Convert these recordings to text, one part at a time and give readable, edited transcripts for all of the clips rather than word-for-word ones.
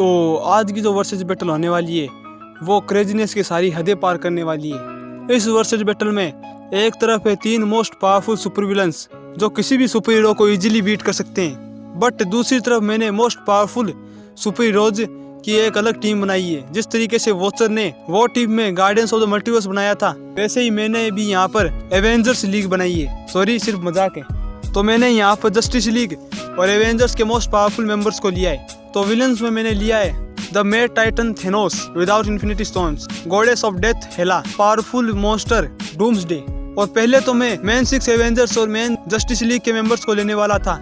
तो आज की जो वर्सेस बैटल होने वाली है वो क्रेजीनेस की सारी हदें पार करने वाली है। इस वर्सेस बैटल में एक तरफ है 3 मोस्ट पावरफुल सुपर विलन्स जो किसी भी सुपर हीरो को इजीली बीट कर सकते हैं, बट दूसरी तरफ मैंने मोस्ट पावरफुल सुपर हीरोज की एक अलग टीम बनाई है। जिस तरीके से वॉचर ने वो टीम में गार्डियंस ऑफ द मल्टीवर्स बनाया था, वैसे ही मैंने भी यहाँ पर एवेंजर्स लीग बनाई है। सॉरी, सिर्फ मजाक है। तो मैंने यहाँ पर जस्टिस लीग और एवेंजर्स के मोस्ट पावरफुल मेंबर्स को लिया है। तो विलन्स में मैंने लिया है the mad Titan Thanos without Infinity Stones, goddess of death Hela, powerful monster Doomsday. और पहले तो मैं मेन 6 एवेंजर्स और मेन जस्टिस लीग के मेंबर्स को लेने वाला था,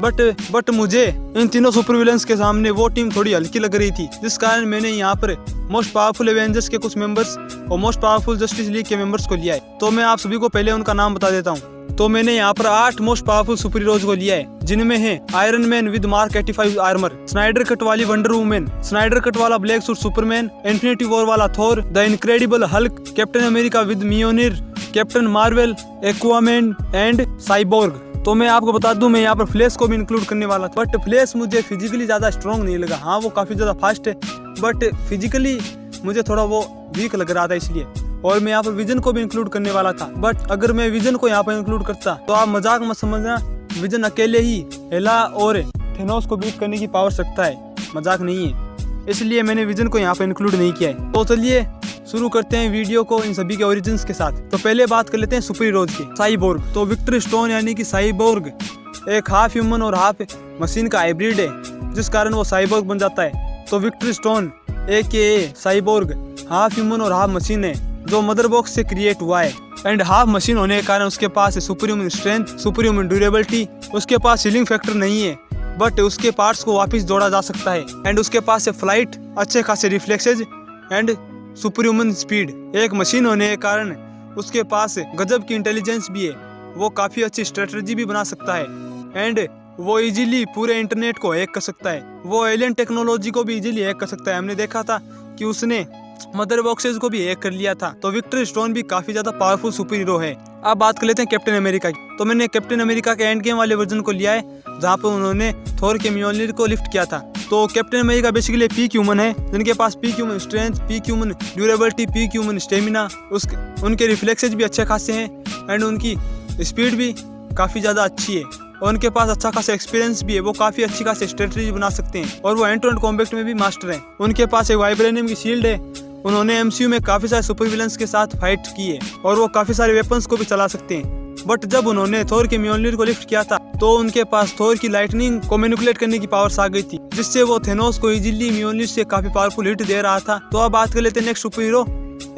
बट मुझे इन तीनों सुपर विलन्स के सामने वो टीम थोड़ी हल्की लग रही थी, जिस कारण मैंने यहाँ पर मोस्ट पावरफुल एवेंजर्स के कुछ मेंबर्स और मोस्ट पावरफुल जस्टिस लीग के मेंबर्स को लिया है। तो मैं आप सभी को पहले उनका नाम बता देता हूँ। तो मैंने यहाँ पर 8 मोस्ट पावरफुल सुपर हीरोज को लिया है, जिनमें है Iron Man with Mark 85 armour, Snyder cut वाली वंडर वुमेन, स्नाइडर कट वाला black suit Superman, Infinity War वाला Thor, the Incredible Hulk, Captain America with मियोनिर, Captain Marvel, Aquaman and Cyborg. तो मैं आपको बता दूं, मैं यहाँ पर फ्लैश को भी इंक्लूड करने वाला था, बट फ्लैश मुझे फिजिकली ज्यादा स्ट्रॉन्ग नहीं लगा। हाँ, वो काफी ज्यादा फास्ट है, बट फिजिकली मुझे थोड़ा वो वीक लग रहा था इसलिए। और मैं यहाँ पर विजन को भी इंक्लूड करने वाला था, बट अगर मैं विजन को यहाँ पर इंक्लूड करता तो आप मजाक मत समझना, विजन अकेले ही हेला और थेनोस को बीट करने की पावर रखता है, मजाक नहीं है, इसलिए मैंने विजन को यहाँ पर इंक्लूड नहीं किया है। तो चलिए शुरू करते हैं वीडियो को इन सभी के ओरिजिन्स के साथ। तो पहले बात कर लेते हैं सुपर हीरोज की। साइबोर्ग, तो विक्टर स्टोन यानी कि साइबोर्ग एक हाफ ह्यूमन और हाफ मशीन का हाइब्रिड है, जिस कारण वो साइबोर्ग बन जाता है। तो Victor Stone AKA Cyborg half human और हाफ मशीन है, जो मदर बॉक्स से क्रिएट हुआ है। एंड हाफ मशीन होने के कारण उसके पास है super human strength, super human durability, उसके पास हीलिंग फैक्टर नहीं है, बट उसके पार्ट्स को वापस जोड़ा जा सकता है। एंड उसके पास है फ्लाइट, अच्छे खासे reflexes and super human speed. एक मशीन होने के कारण उसके पास गजब की इंटेलिजेंस भी है, वो काफी अच्छी स्ट्रेटजी भी बना सकता है। एंड वो इजीली पूरे इंटरनेट को हैक कर सकता है, वो एलियन टेक्नोलॉजी को भी इजीली हैक कर सकता है। हमने देखा था कि उसने मदर बॉक्सेस को भी हैक कर लिया था। तो विक्टर स्टोन भी काफी ज्यादा पावरफुल सुपर हीरो है। अब बात कर लेते हैं कैप्टन अमेरिका की। तो मैंने कैप्टन अमेरिका के एंड गेम वाले वर्जन को लिया है, जहाँ पर उन्होंने थोर के म्योलनिर को लिफ्ट किया था। तो Captain America basically peak human है, जिनके पास peak human strength, peak human durability, peak human stamina, उनके रिफ्लेक्सेज भी अच्छे खासे हैं एंड उनकी स्पीड भी काफी ज्यादा अच्छी है, और उनके पास अच्छा खासा एक्सपीरियंस भी है, वो काफी अच्छी खासी स्ट्रेटजी बना सकते हैं, और वो हैंड टू हैंड कॉम्बैट में भी मास्टर हैं। उनके पास एक वाइब्रेनियम की शील्ड है, उन्होंने MCU में काफी सारे सुपर विलन्स के साथ फाइट की है, और वो काफी सारे वेपन्स को भी चला सकते हैं। बट जब उन्होंने थोर के म्योलनिर को लिफ्ट किया था, तो उनके पास थोर की लाइटनिंग को मैनिपुलेट करने की पावर्स आ गई थी, जिससे वो थेनोस को इजीली म्योलनिर से काफी पावरफुल हिट दे रहा था। तो अब बात कर लेते हैं नेक्स्ट सुपर हीरो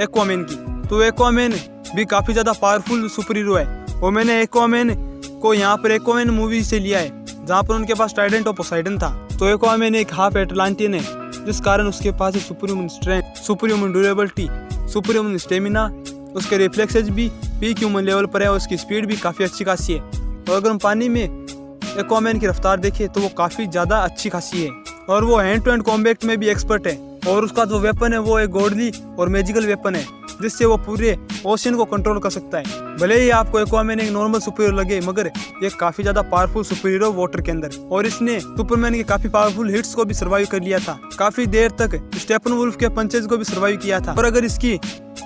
एक्वामैन की। तो एक्वामैन भी काफी ज्यादा पावरफुल सुपर हीरो है, और मैंने एक्वामैन को यहाँ पर एक्वामैन मूवी से लिया है, जहाँ पर उनके पास ट्राइडेंट ऑफ पोसाइडन था। तो एक्वामैन एक हाफ एटलांटियन है, जिस कारण उसके पास है super human strength, super human durability, super human stamina, उसके रिफ्लेक्सेज भी पीक ह्यूमन लेवल पर है, और उसकी स्पीड भी काफ़ी अच्छी खासी है। और अगर हम पानी में एक्वामैन की रफ्तार देखें तो वो काफ़ी ज़्यादा अच्छी खासी है, और वो हैंड टू हैंड कॉम्बैट में भी एक्सपर्ट है। और उसका जो वेपन है वो एक गॉडली और मैजिकल वेपन है, जिससे वो पूरे ओशन को कंट्रोल कर सकता है। भले ही आपको एक्वामैन एक नॉर्मल सुपर हीरो लगे, मगर ये काफी ज्यादा पावरफुल सुपर हीरो वाटर के अंदर, और इसने सुपरमैन के काफी पावरफुल हिट्स को भी सर्वाइव कर लिया था। काफी देर तक स्टेफन वुल्फ के पंचेज को भी सर्वाइव किया था। और अगर इसकी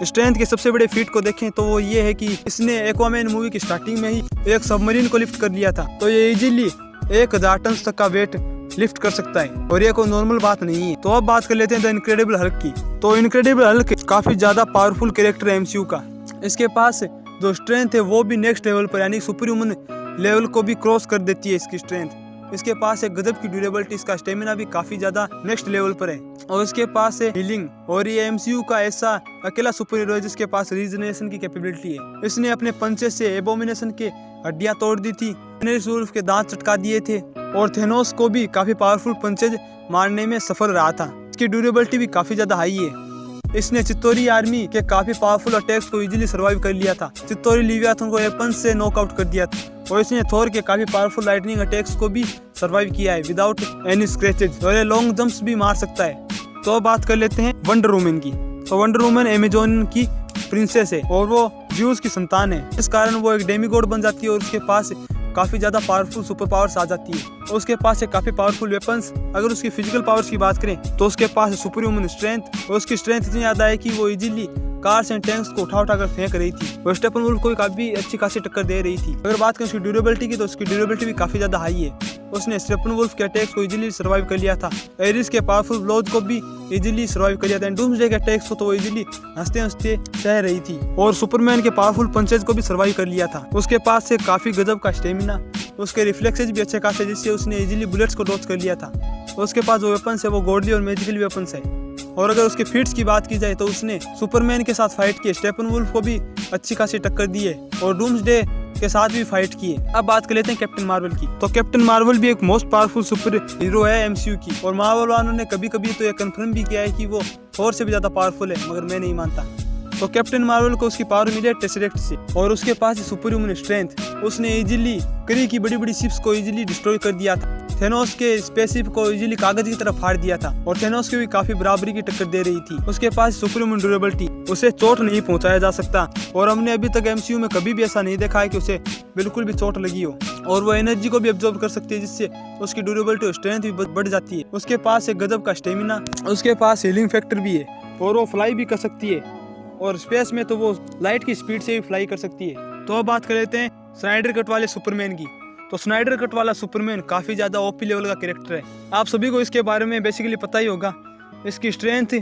स्ट्रेंथ के सबसे बड़े फीट को देखें तो वो ये है कि इसने एक्वामैन मूवी की स्टार्टिंग में ही एक सबमरीन को लिफ्ट कर लिया था। तो ये इजीली 1000 टन तक का वेट लिफ्ट कर सकता है, और ये कोई नॉर्मल बात नहीं है। तो अब बात कर लेते हैं द इनक्रेडिबल हल्क की। तो इनक्रेडिबल हल्क काफी ज्यादा पावरफुल कैरेक्टर है MCU का। इसके पास जो स्ट्रेंथ है वो भी नेक्स्ट लेवल पर, यानी सुपर ह्यूमन लेवल को भी क्रॉस कर देती है इसकी स्ट्रेंथ। इसके पास एक गजब की ड्यूरेबिलिटी, इसका स्टेमिना भी काफी ज्यादा नेक्स्ट लेवल पर है, और इसके पास है हीलिंग। और ये MCU का ऐसा अकेला सुपर हीरो है जिसके पास रीजनरेशन की कैपेबिलिटी है। इसने अपने पंचेस से एबोमिनेशन के हड्डियां तोड़ दी थी, वुल्फ के दांत चटका दिए थे, और थेनोस को भी काफी पावरफुल पंचेज मारने में सफल रहा था। इसकी ड्यूरेबिलिटी भी काफी ज्यादा हाई है। इसने चित्तौरी आर्मी के काफी पावरफुल अटैक्स को इजीली सर्वाइव कर लिया था। चित्तौरी लिवियाथन को वेपन्स से नॉकआउट कर दिया था, और इसने थोर के काफी पावरफुल लाइटनिंग अटैक्स को भी सर्वाइव किया है विदाउट एनी स्क्रैचेज, और ये लॉन्ग जंप्स भी मार सकता है। तो बात कर लेते हैं वंडर वुमन की। तो वंडर वुमन अमेज़न की प्रिंसेस है, और वो ज़्यूस की संतान है, इस कारण वो एक डेमीगॉड बन जाती है, और उसके पास काफी ज्यादा पावरफुल सुपर पावर्स आ जाती है। और उसके पास है काफी पावरफुल वेपन्स। अगर उसकी फिजिकल पावर्स की बात करें तो उसके पास है सुपर ह्यूमन स्ट्रेंथ, और उसकी स्ट्रेंथ इतनी ज्यादा है कि वो इजीली कार्स एंड टैंक्स को उठा कर फेंक रही थी। वो स्टेपनवुल्फ को काफी अच्छी खासी टक्कर दे रही थी। अगर बात करें उसकी ड्यूरेबिलिटी की तो उसकी ड्यूरेबिलिटी भी काफी ज्यादा हाई है। उसने स्टेपनवुल्फ के अटैक्स को इजीली सर्वाइव कर लिया था। एरिस के पावरफुल ब्लोज को भी इजीली सर्वाइव कर लिया था। डूम्सडे के अटैक्स को तो वो इजीली हंसते हंसते सह रही थी, और सुपरमैन के पावरफुल पंचेज को भी सर्वाइव कर लिया था। उसके पास से काफी गजब का स्टेमिना, उसके रिफ्लेक्सेस भी अच्छे खासे, जिससे उसने इजीली बुलेट्स को डॉच कर लिया था। उसके पास जो वेपन्स है वो गॉडली और मैजिकल वेपन्स है। और अगर उसके फीट्स की बात की जाए तो उसने सुपरमैन के साथ फाइट किए, स्टेपनवुल्फ को भी अच्छी खासी टक्कर दी है, और डूम्सडे के साथ भी फाइट किए। अब बात कर लेते हैं कैप्टन मार्वल की। तो कैप्टन मार्वल भी एक मोस्ट पावरफुल सुपर हीरो है एमसीयू की, और मार्वल वालों ने कभी कभी तो ये कंफर्म भी किया है कि वो थॉर से भी ज्यादा पावरफुल है, मगर मैं नहीं मानता। तो कैप्टन मार्वल को उसकी पावर मिली है टेसरेक्ट से, और उसके पास सुपर ह्यूमन स्ट्रेंथ। उसने इजीली करी की बड़ी बड़ी शिप्स को इजीली डिस्ट्रॉय कर दिया था। थेनोस के स्पेसशिप को इजीली कागज की तरफ फाड़ दिया था, और थेनोस की भी काफी बराबरी की टक्कर दे रही थी। उसके पास सुपर ह्यूमन ड्यूरेबिलिटी, उसे चोट नहीं पहुंचाया जा सकता, और हमने अभी तक एमसीयू में कभी भी ऐसा नहीं देखा है कि उसे बिल्कुल भी चोट लगी हो। और वो एनर्जी को भी एब्जॉर्ब कर सकती है, जिससे उसकी ड्यूरेबिलिटी और स्ट्रेंथ भी बढ़ जाती है। उसके पास एक गजब का स्टेमिना, उसके पास हीलिंग फैक्टर भी है, और वो फ्लाई भी कर सकती है, और स्पेस में तो वो लाइट की स्पीड से भी फ्लाई कर सकती है। तो अब बात कर लेते हैं स्नाइडर कट वाले सुपरमैन की। तो स्नाइडर कट वाला सुपरमैन काफी ज्यादा ओपी लेवल का कैरेक्टर है। आप सभी को इसके बारे में बेसिकली पता ही होगा। इसकी स्ट्रेंथ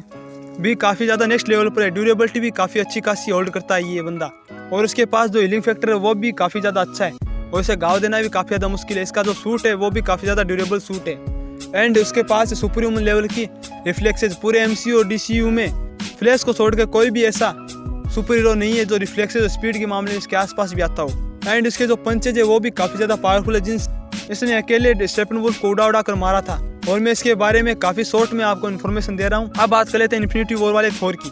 भी काफी ज्यादा नेक्स्ट लेवल पर है, ड्यूरेबिलिटी भी काफी अच्छी खासी होल्ड करता है ये बंदा, और उसके पास जो हीलिंग फैक्टर है वो भी काफी ज्यादा अच्छा है, और इसे घाव देना भी काफी ज्यादा मुश्किल है। इसका जो सूट है वो भी काफी ज्यादा ड्यूरेबल सूट है, एंड उसके पास सुपर ह्यूमन लेवल की रिफ्लेक्सेस। पूरे एमसीयू और डीसीयू में फ्लैश को छोड़कर कोई भी ऐसा सुपर हीरो नहीं है जो रिफ्लेक्सेस और स्पीड के मामले में इसके आसपास भी आता हो। एंड इसके जो पंचेज है वो भी काफी ज्यादा पावरफुल है, जिन इसने अकेले स्टेपनवुल्फ को उड़ा कर मारा था, और मैं इसके बारे में काफी शॉर्ट में आपको इन्फॉर्मेशन दे रहा हूँ। अब बात कर लेते हैं इन्फिनिटी वॉर वाले थोर की।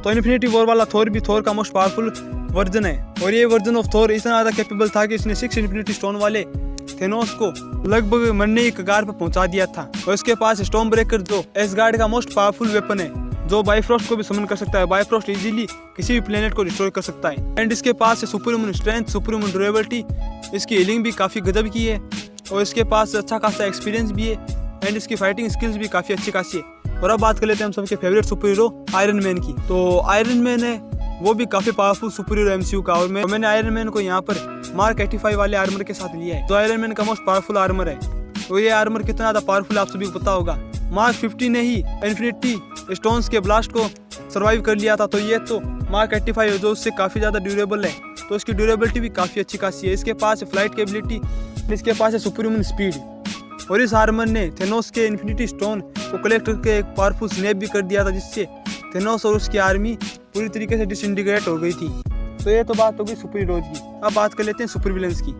तो इन्फिनिटी वॉर वाला थोर भी थोर का मोस्ट पावरफुल वर्जन है, और ये वर्जन ऑफ थोर इतना ज्यादा कैपेबल था कि इसने 6 इन्फिनिटी स्टोन वाले थेनोस को लगभग मरने की कगार पर पहुंचा दिया था। और इसके पास स्टॉर्म ब्रेकर जो एसगार्ड का मोस्ट पावरफुल वेपन है, जो बाइफ्रॉस्ट को भी समन कर सकता है। बाइफ्रॉस्ट इजीली किसी भी प्लेनेट को डिस्ट्रॉय कर सकता है। एंड इसके पास है super human strength, super human durability, इसकी हीलिंग भी काफी गजब की है, और इसके पास अच्छा खासा एक्सपीरियंस भी है, एंड इसकी फाइटिंग स्किल्स भी काफी अच्छी खासी है। और अब बात कर लेते हैं हम सबके favourite super hero iron man की। तो आयरन मैन है वो भी काफी पावरफुल सुपर हीरो एमसीयू का, और मैंने आयरन मैन को यहाँ पर मार्क 85 वाले आर्मर के साथ लिया है, जो आयरन मैन का मोस्ट पावरफुल आर्मर है। तो ये आर्मर कितना ज्यादा पावरफुल आप सभी को पता होगा। मार्क 50 ने ही इन्फिनिटी स्टोन्स के ब्लास्ट को सर्वाइव कर लिया था, तो ये तो मार्क 85 है जो उससे काफी ज्यादा ड्यूरेबल है, तो इसकी ड्यूरेबिलिटी भी काफी अच्छी खासी है। इसके पास है फ्लाइट कैपेबिलिटी, इसके पास है सुपर ह्यूमन स्पीड, और इस आर्मर ने थेनोस के इन्फिनिटी स्टोन को कलेक्ट करके एक पावरफुल स्नैप भी कर दिया था, जिससे थेनोस और उसकी आर्मी पूरी तरीके से डिसइंटीग्रेट हो गई थी। तो ये तो बात होगी सुपर हीरोज की। अब बात कर लेते हैं सुपर विलेंस की।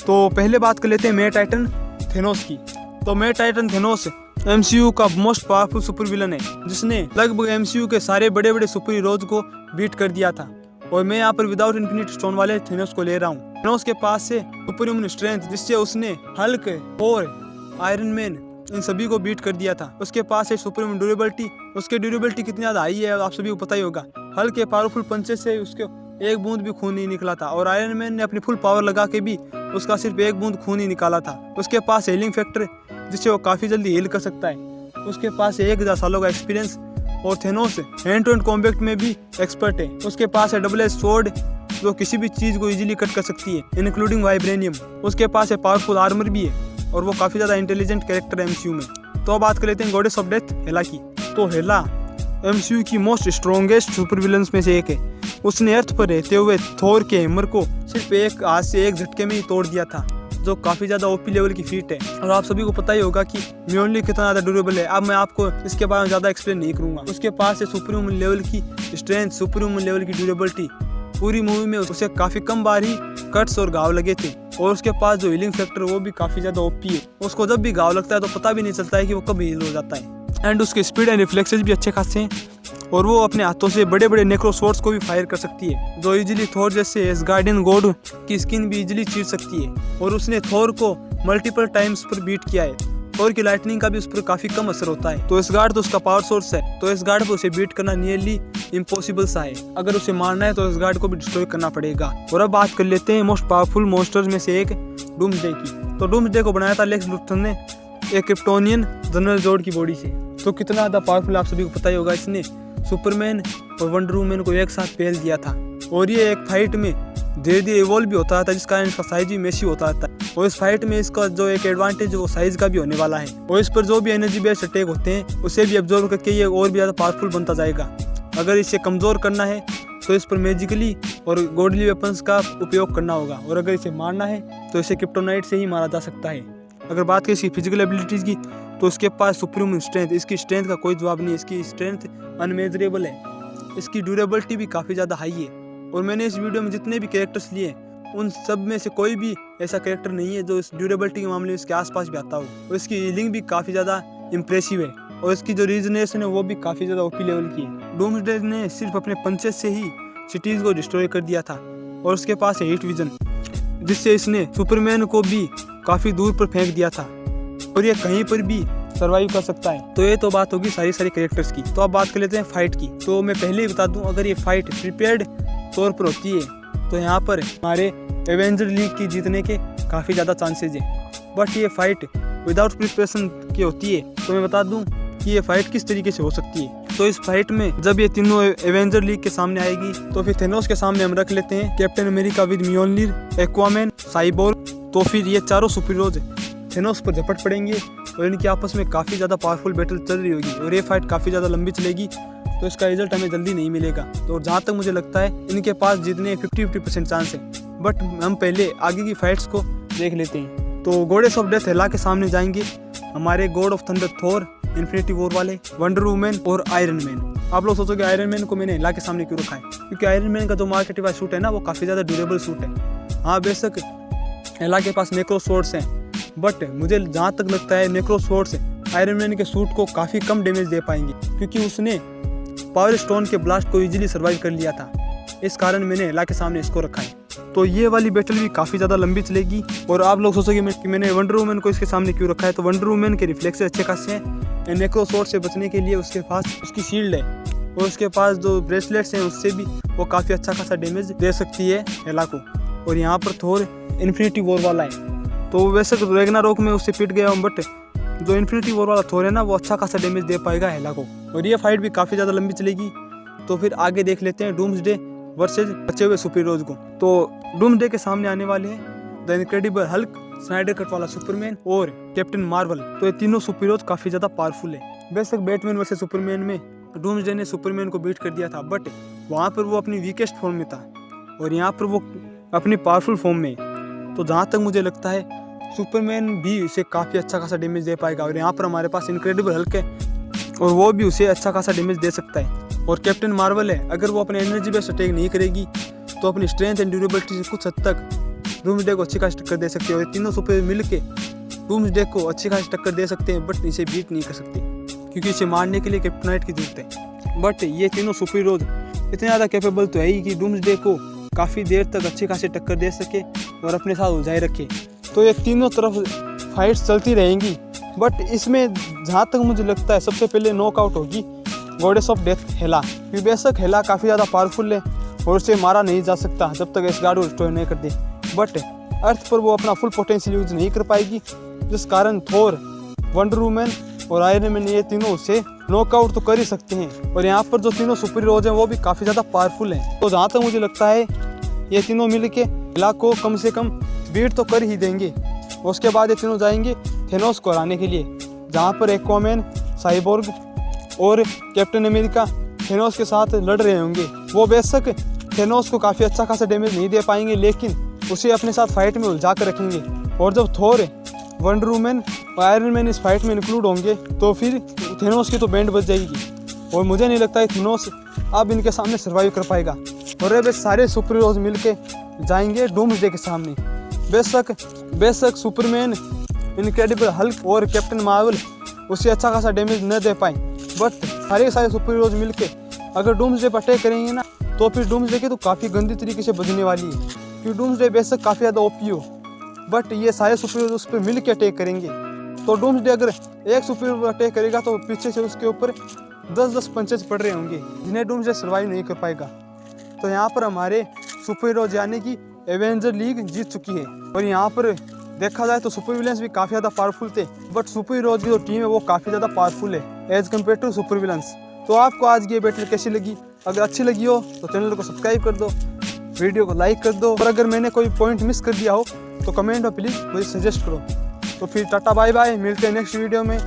तो पहले बात कर लेते हैं मे टाइटन थेनोस की। तो मे टाइटन थेनोस एमसीयू का मोस्ट पावरफुल सुपर विलन है, जिसने लगभग एमसीयू के सारे बड़े बड़े सुपर हीरोज को बीट कर दिया था, और मैं यहाँ पर विदाउट इन्फिनिटी स्टोन वाले थेनोस को ले रहा हूँ। थेनोस के पास से सुपर ह्यूमन स्ट्रेंथ, जिससे उसने हल्क और आयरन मैन इन सभी को बीट कर दिया था। उसके पास है सुपर ह्यूमन ड्यूरेबिलिटी, उसकी ड्यूरेबिलिटी कितनी ज्यादा हाई है आप सभी को पता ही होगा। हल्क के पावरफुल पंचेस से उसके एक बूंद भी खून नहीं निकला था, और आयरन मैन ने अपनी फुल पावर लगा के भी उसका सिर्फ एक बूंद खून ही निकाला था। उसके पास हीलिंग फैक्टर, जिससे वो काफी जल्दी हील कर सकता है। उसके पास 1000 सालों का एक्सपीरियंस, और Thanos hand to hand combat में भी एक्सपर्ट है। उसके पास है डबल एज स्वॉर्ड, जो किसी भी चीज को इजीली कट कर सकती है, इंक्लूडिंग वाइब्रेनियम। उसके पास है पावरफुल आर्मर भी है, और वो काफी ज्यादा इंटेलिजेंट कैरेक्टर है एमसीयू में। तो बात कर लेते हैं गॉडेस ऑफ डेथ हेला की। तो हेला एमसीयू की मोस्ट स्ट्रॉन्गेस्ट सुपर विलन्स में से एक है। उसने अर्थ पर रहते हुए थोर के हैमर को सिर्फ एक हाथ से एक झटके में ही तोड़ दिया था, जो काफी ज्यादा ओपी लेवल की फीट है। और आप सभी को पता ही होगा कि म्योनली कितना ज्यादा ड्यूरेबल है। अब मैं आपको इसके बारे में ज्यादा एक्सप्लेन नहीं करूंगा। उसके पास है सुपर ह्यूमन लेवल की स्ट्रेंथ, सुपर ह्यूमन लेवल की ड्यूरेबिलिटी। पूरी मूवी में उसे काफी कम बार ही कट्स और घाव लगे थे, और उसके पास जो हीलिंग फैक्टर वो भी काफी ज्यादा ओपी है। उसको जब भी घाव लगता है तो पता भी नहीं चलता है कि वो कब हील हो जाता है। एंड उसके स्पीड एंड रिफ्लेक्सेस भी अच्छे खासे हैं, और वो अपने हाथों से बड़े बड़े नेक्रो स्वॉर्ड्स को भी फायर कर सकती है, जो इजीली थोर जैसे एसगार्डियन गॉड की स्किन भी इजीली चीर सकती है। और उसने थोर को मल्टीपल टाइम्स पर बीट किया है, थोर की लाइटनिंग का भी उस पर काफी कम असर होता है। तो इस गार्ड तो उसका पावर सोर्स है, तो इस गार्ड पर उसे बीट करना नियरली इम्पॉसिबल सा है। अगर उसे मारना है तो इस गार्ड को भी डिस्ट्रॉय करना पड़ेगा। और अब बात कर लेते हैं मोस्ट पावरफुल मॉन्स्टर्स में से एक डूम्सडे की। तो डूम्सडे को बनाया था लेक्स लुथर ने एक क्रिप्टोनियन जनरल जोड की बॉडी से। तो कितना ज्यादा पावरफुल आप सभी को पता ही होगा। इसने सुपरमैन और वंडर वुमन को एक साथ पहल दिया था और ये एक फाइट में धीरे धीरे इवॉल्व भी होता था, जिस कारण इसका साइज भी मैसिव होता था। और इस फाइट में इसका जो एक एडवांटेज है वो साइज का भी होने वाला है। और इस पर जो भी एनर्जी बेस्ड अटैक होते हैं उसे भी एब्जॉर्व करके ये और भी ज़्यादा पावरफुल बनता जाएगा। अगर इसे कमज़ोर करना है तो इस पर मैजिकली और गॉडली वेपन्स का उपयोग करना होगा, और अगर इसे मारना है तो इसे क्रिप्टोनाइट से ही मारा जा सकता है। अगर बात करें इसकी फिजिकल एबिलिटीज़ की तो इसके पास सुप्रीम स्ट्रेंथ, इसकी स्ट्रेंथ का कोई जवाब नहीं। इसकी स्ट्रेंथ अनमेजरेबल है। इसकी ड्यूरेबिलिटी भी काफ़ी ज़्यादा हाई है। और मैंने इस वीडियो में जितने भी कैरेक्टर्स लिए उन सब में से कोई भी ऐसा कैरेक्टर नहीं है जो इस ड्यूरेबिलिटी के मामले में इसके आसपास भी आता हो। और इसकी हीलिंग भी काफ़ी ज़्यादा इंप्रेसिव है और इसकी जो रीजनरेशन है वो भी काफ़ी ज़्यादा ओपी लेवल की है। डूम्सडे ने सिर्फ अपने पंचेस से ही सिटीज़ को डिस्ट्रॉय कर दिया था और उसके पास है हीट विजन, जिससे इसने सुपरमैन को भी काफ़ी दूर पर फेंक दिया था और ये कहीं पर भी सर्वाइव कर सकता है। तो ये तो बात होगी सारी कैरेक्टर्स की। तो अब बात कर लेते हैं फाइट की। तो मैं पहले ही बता दूं, अगर ये फाइट प्रिपेयर्ड तौर पर होती है तो यहाँ पर हमारे एवेंजर लीग की जीतने के काफ़ी ज़्यादा चांसेज हैं। बट ये फाइट विदाउट प्रिपरेशन की होती है तो मैं बता दूं कि ये फाइट किस तरीके से हो सकती है। तो इस फाइट में जब ये तीनों एवेंजर लीग के सामने आएगी तो फिर थेनोस के सामने हम रख लेते हैं Captain America with Mjolnir, Aquaman, Cyborg. तो फिर ये चारों सुपर हीरोज थेनोस पर झपट पड़ेंगे और इनकी आपस में काफ़ी ज़्यादा पावरफुल बैटल चल रही होगी और ये फाइट काफ़ी ज़्यादा लंबी चलेगी। तो इसका रिजल्ट हमें जल्दी नहीं मिलेगा। तो जहाँ तक मुझे लगता है इनके पास जीतने 50% चांस है। बट हम पहले आगे की फाइट्स को देख लेते हैं। तो गॉडेस ऑफ डेथ हेला के सामने जाएंगे हमारे God of thunder Thor, infinity war वाले, वंडर वुमन और आयरन मैन। आप लोग सोचोगे आयरन मैन को मैंने हेला के सामने क्यों रखा है, क्योंकि आयरन मैन का जो मार्केट वाला सूट है ना वो काफ़ी ज़्यादा ड्यूरेबल सूट है। हाँ बेशक हेला के पास नेक्रो स्वॉर्ड्स हैं, बट मुझे जहाँ तक लगता है नेक्रो स्वॉर्ड्स आयरन मैन के सूट को काफ़ी कम डैमेज दे पाएंगे, क्योंकि उसने पावर स्टोन के ब्लास्ट को इजीली सर्वाइव कर लिया था। इस कारण मैंने हेला के सामने इसको रखा है। तो ये वाली बैटल भी काफ़ी ज़्यादा लंबी चलेगी। और आप लोग सोचोगे कि मैंने वंडर वुमन को इसके सामने क्यों रखा है, तो वंडर वुमन के रिफ्लेक्स अच्छे खासे हैं। नेक्रो स्वॉर्ड से बचने के लिए उसके पास उसकी शील्ड है और उसके पास जो ब्रेसलेट्स हैं उससे भी वो काफ़ी अच्छा खासा डैमेज दे सकती है हेला को। और यहाँ पर थोर इन्फिनिटी वॉर वाला है, तो वैसे तो रैग्नारोक में उससे पिट गया हूँ, बट जो इन्फिनिटी वॉर वाला थोर है ना वो अच्छा खासा डैमेज दे पाएगा हेला को। और ये फाइट भी काफ़ी ज़्यादा लंबी चलेगी। तो फिर आगे देख लेते हैं डूम्सडे वर्सेज बचे हुए सुपर हीरोज को। तो डूम्सडे के सामने आने वाले हैं the Incredible Hulk, Snyder cut वाला सुपरमैन और कैप्टन मार्वल। तो ये तीनों सुपर हीरोज काफ़ी ज़्यादा पावरफुल है। बेशक बैटमैन वर्सेज सुपरमैन में डूम्सडे ने सुपरमैन को बीट कर दिया था, बट वहाँ पर वो अपनी वीकेस्ट फॉर्म में था और यहाँ पर वो अपनी पावरफुल फॉर्म में। तो जहाँ तक मुझे लगता है सुपरमैन भी उसे काफ़ी अच्छा खासा डैमेज दे पाएगा और यहाँ पर हमारे पास इनक्रेडिबल हल्क है और वो भी उसे अच्छा खासा डैमेज दे सकता है। और कैप्टन मार्वल है, अगर वो अपने एनर्जी बेस्ड अटैक नहीं करेगी तो अपनी स्ट्रेंथ एंड ड्यूरेबिलिटी से कुछ हद तक डूम्सडे को अच्छी खासी टक्कर दे सकते हैं। और तीनों सुपर मिल के डूम्सडे को अच्छी खासी टक्कर दे सकते हैं, बट इसे बीट नहीं कर सकते क्योंकि इसे मारने के लिए क्रिप्टोनाइट की जरूरत है। बट ये तीनों सुपर हीरोज इतने ज़्यादा कैपेबल तो है ही कि डूम्सडे को काफ़ी देर तक अच्छी खासी टक्कर दे सके और अपने साथ उलझाए रखे। तो ये तीनों तरफ फाइट्स चलती रहेंगी, बट इसमें जहाँ तक मुझे लगता है सबसे पहले नॉकआउट होगी गॉडेस ऑफ डेथ हेला। क्योंकि बेशक हेला काफ़ी ज़्यादा पावरफुल है और उसे मारा नहीं जा सकता जब तक इस गार्ड को डिस्ट्रॉय नहीं कर दे, बट अर्थ पर वो अपना फुल पोटेंशियल यूज नहीं कर पाएगी, जिस कारण थोर, वंडर वुमन और आयरन मैन ये तीनों उसे नॉकआउट तो कर ही सकते हैं। और यहाँ पर जो तीनों सुपर हीरोज हैं वो भी काफ़ी ज़्यादा पावरफुल हैं। तो जहाँ तक मुझे लगता है ये तीनों मिल के हेला को कम से कम बीट तो कर ही देंगे। उसके बाद ये तीनों जाएंगे थेनोस को हराने के लिए, जहाँ पर एक्वामैन, साइबोर्ग और कैप्टन अमेरिका थेनोस के साथ लड़ रहे होंगे। वो बेशक थेनोस को काफ़ी अच्छा खासा डैमेज नहीं दे पाएंगे, लेकिन उसे अपने साथ फाइट में उलझा कर रखेंगे। और जब थोर, वंडर वुमन और आयरन मैन इस फाइट में इंक्लूड होंगे तो फिर थेनोस की तो बैंड बज जाएगी और मुझे नहीं लगता है थेनोस अब इनके सामने सर्वाइव कर पाएगा। और अब सारे सुपर हीरोज मिल के जाएंगे डूम्सडे के सामने। बेशक सुपरमैन, इनक्रेडिबल हल्क और कैप्टन मार्वल उसे अच्छा खासा डैमेज न दे पाए, बट सारे सुपर हीरोज मिलके अगर डूम्सडे पर अटैक करेंगे ना तो फिर डूम्सडे की तो काफ़ी गंदी तरीके से बजने वाली है। क्योंकि डूम्सडे बेशक काफ़ी ज़्यादा ओपी हो, बट ये सारे सुपर हीरोज उस पर मिल के अटैक करेंगे तो डूम्सडे अगर एक सुपर अटैक करेगा तो पीछे से उसके ऊपर 10-10 पंचेस पड़ रहे होंगे जिन्हें डूम्सडे सर्वाइव नहीं कर पाएगा। तो यहाँ पर हमारे सुपर हीरोज यानी कि एवेंजर लीग जीत चुकी है। और यहाँ पर देखा जाए तो सुपर विलेंस भी काफ़ी ज़्यादा पावरफुल थे, बट सुपर हीरोज की जो टीम है वो काफ़ी ज़्यादा पावरफुल है as compare to supervillains. तो आपको आज की ये बैटल कैसी लगी? अगर अच्छी लगी हो तो चैनल को सब्सक्राइब कर दो, वीडियो को लाइक कर दो, और अगर मैंने कोई पॉइंट मिस कर दिया हो तो कमेंट में प्लीज़ मुझे सजेस्ट करो। तो फिर टाटा बाय बाय, मिलते हैं नेक्स्ट वीडियो में।